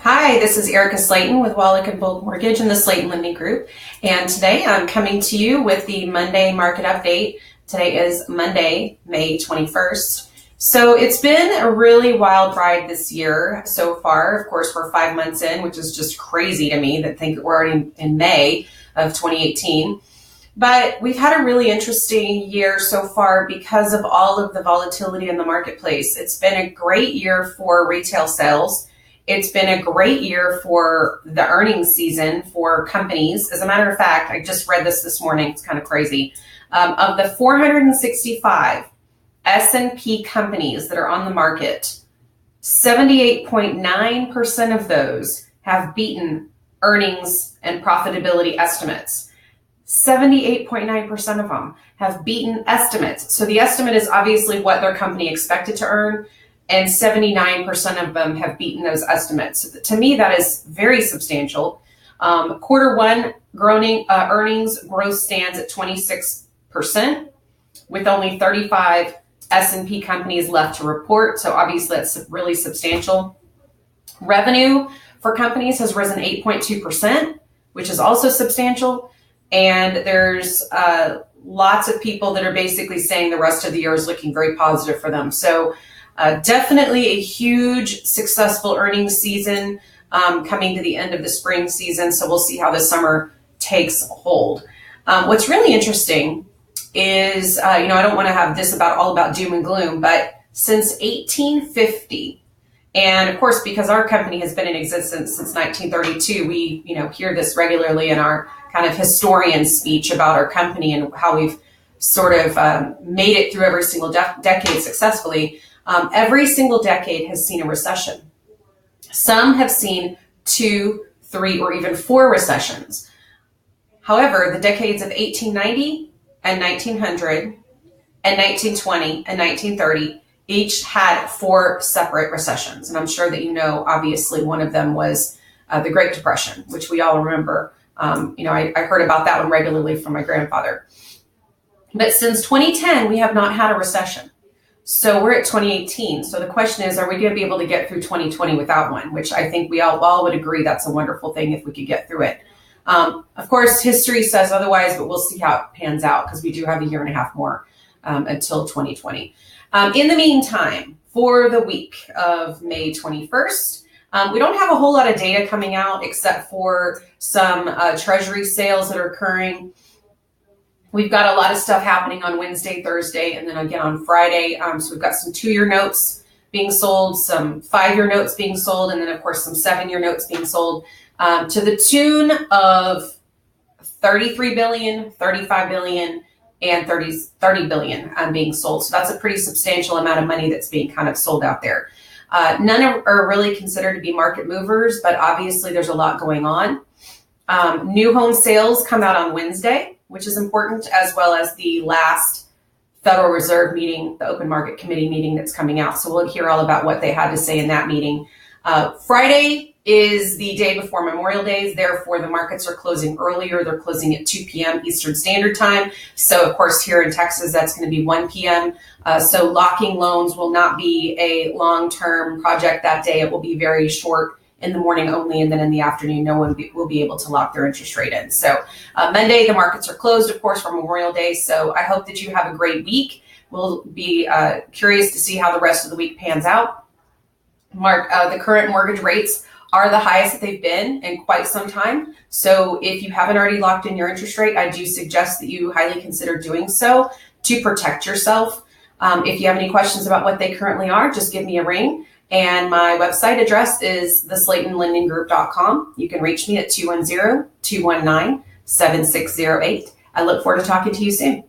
Hi, this is Erica Slayton with Wallach and Bold Mortgage and the Slayton Lending Group. And today I'm coming to you with the Monday market update. Today is Monday, May 21st. So it's been a really wild ride this year so far. Of course, we're 5 months in, which is just crazy to me that think we're already in May of 2018. But we've had a really interesting year so far because of all of the volatility in the marketplace. It's been a great year for retail sales. It's been a great year for the earnings season for companies. As a matter of fact, I just read this morning. It's kind of crazy. Of the 465 S&P companies that are on the market, 78.9% of those have beaten earnings and profitability estimates. 78.9% of them have beaten estimates. So the estimate is obviously what their company expected to earn, and 79% of them have beaten those estimates. So to me, that is very substantial. Quarter one earnings growth stands at 26%, with only 35 S&P companies left to report. So obviously that's really substantial. Revenue for companies has risen 8.2%, which is also substantial. And there's lots of people that are basically saying the rest of the year is looking very positive for them. So definitely a huge successful earnings season coming to the end of the spring season. So we'll see how the summer takes hold. What's really interesting is, I don't want to have this all about doom and gloom, but since 1850, and of course, because our company has been in existence since 1932, we, hear this regularly in our kind of historian speech about our company and how we've sort of made it through every single decade successfully. Every single decade has seen a recession. Some have seen 2, 3, or even 4 recessions. However, the decades of 1890 and 1900 and 1920 and 1930 each had 4 separate recessions. And I'm sure that obviously one of them was the Great Depression, which we all remember. I heard about that one regularly from my grandfather. But since 2010, we have not had a recession. So we're at 2018. So the question is, are we going to be able to get through 2020 without one? Which I think we all would agree that's a wonderful thing if we could get through it. Of course, history says otherwise, but we'll see how it pans out because we do have a year and a half more until 2020. In the meantime, for the week of May 21st, we don't have a whole lot of data coming out except for some treasury sales that are occurring. We've got a lot of stuff happening on Wednesday, Thursday, and then again on Friday. So we've got some 2-year notes being sold, some 5-year notes being sold, and then of course some 7-year notes being sold to the tune of 33 billion, 35 billion, and 30 billion being sold. So that's a pretty substantial amount of money that's being kind of sold out there. None are really considered to be market movers, but obviously there's a lot going on. New home sales come out on Wednesday, which is important, as well as the last Federal Reserve meeting, the Open Market Committee meeting that's coming out. So we'll hear all about what they had to say in that meeting. Friday is the day before Memorial Day. Therefore, the markets are closing earlier. They're closing at 2 p.m. Eastern Standard Time. So, of course, here in Texas, that's going to be 1 p.m. So locking loans will not be a long-term project that day. It will be very short in the morning only, and then in the afternoon, no one will be able to lock their interest rate in. So Monday, the markets are closed, of course, for Memorial Day. So I hope that you have a great week. We'll be curious to see how the rest of the week pans out. The current mortgage rates are the highest that they've been in quite some time. So if you haven't already locked in your interest rate, I do suggest that you highly consider doing so to protect yourself. If you have any questions about what they currently are, just give me a ring. And my website address is theslaytonlendinggroup.com. You can reach me at 210-219-7608. I look forward to talking to you soon.